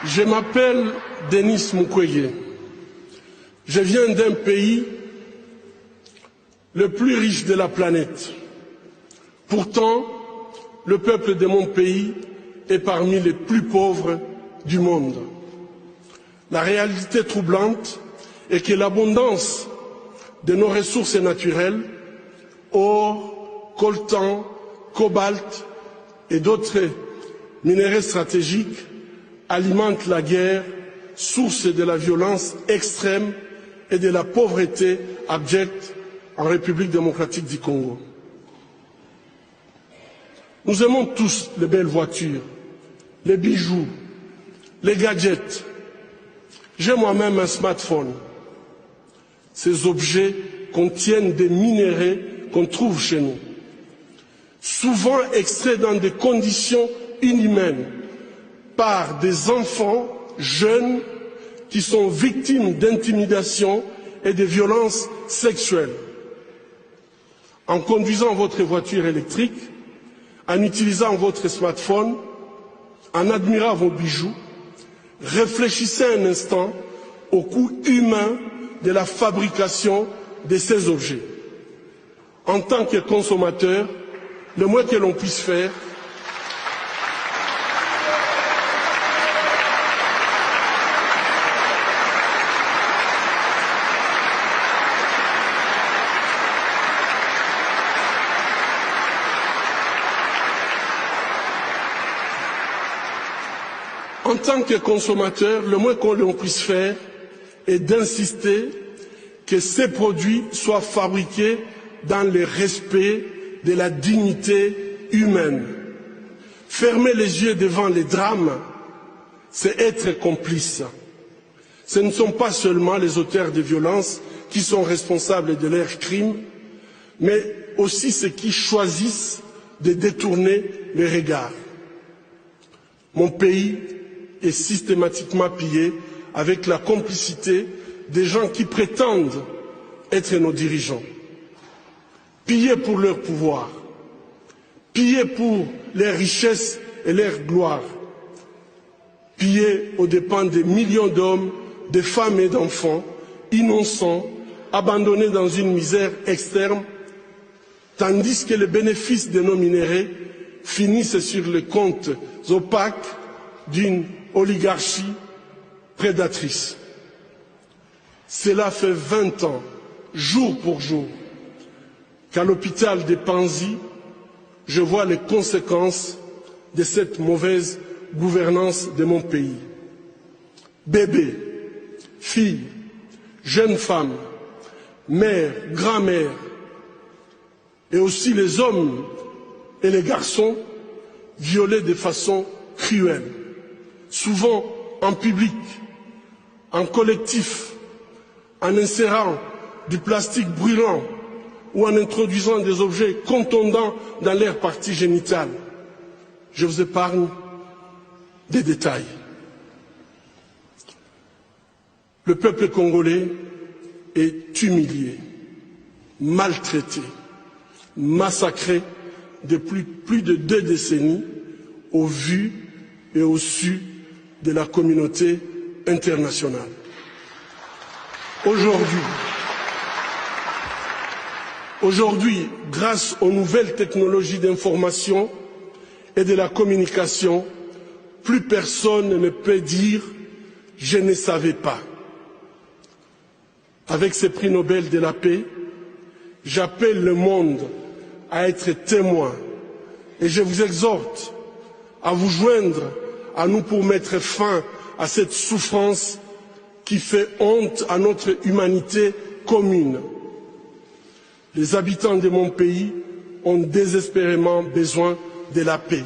Je m'appelle Denis Mukwege. Je viens d'un pays le plus riche de la planète. Pourtant, le peuple de mon pays est parmi les plus pauvres du monde. La réalité troublante est que l'abondance de nos ressources naturelles, or, coltan, cobalt et d'autres minéraux stratégiques, alimente la guerre, source de la violence extrême et de la pauvreté abjecte en République démocratique du Congo. Nous aimons tous les belles voitures, les bijoux, les gadgets. J'ai moi-même un smartphone. Ces objets contiennent des minéraux qu'on trouve chez nous, souvent extraits dans des conditions inhumaines par des enfants jeunes qui sont victimes d'intimidation et de violences sexuelles. En conduisant votre voiture électrique, en utilisant votre smartphone, en admirant vos bijoux, réfléchissez un instant au coût humain de la fabrication de ces objets. En tant que consommateur, le moins que l'on puisse faire, en tant que consommateur, le moins que l'on puisse faire est d'insister que ces produits soient fabriqués dans le respect de la dignité humaine. Fermer les yeux devant les drames, c'est être complice. Ce ne sont pas seulement les auteurs de violences qui sont responsables de leurs crimes, mais aussi ceux qui choisissent de détourner les regards. Mon pays est systématiquement pillé avec la complicité des gens qui prétendent être nos dirigeants. Pillés pour leur pouvoir, pillés pour leurs richesses et leur gloire, pillés aux dépens des millions d'hommes, de femmes et d'enfants, innocents, abandonnés dans une misère externe, tandis que les bénéfices de nos minéraux finissent sur les comptes opaques d'une oligarchie prédatrice. Cela fait 20 ans, jour pour jour, qu'à l'hôpital de Panzi, je vois les conséquences de cette mauvaise gouvernance de mon pays. Bébés, filles, jeunes femmes, mères, grand-mères, et aussi les hommes et les garçons violés de façon cruelle, souvent en public, en collectif, en insérant du plastique brûlant ou en introduisant des objets contondants dans leurs parties génitales. Je vous épargne des détails. Le peuple congolais est humilié, maltraité, massacré depuis plus de 2 décennies au vu et au su de la communauté internationale. Aujourd'hui, grâce aux nouvelles technologies d'information et de la communication, plus personne ne peut dire « je ne savais pas ». Avec ce prix Nobel de la paix, j'appelle le monde à être témoin et je vous exhorte à vous joindre à nous pour mettre fin à cette souffrance qui fait honte à notre humanité commune. Les habitants de mon pays ont désespérément besoin de la paix.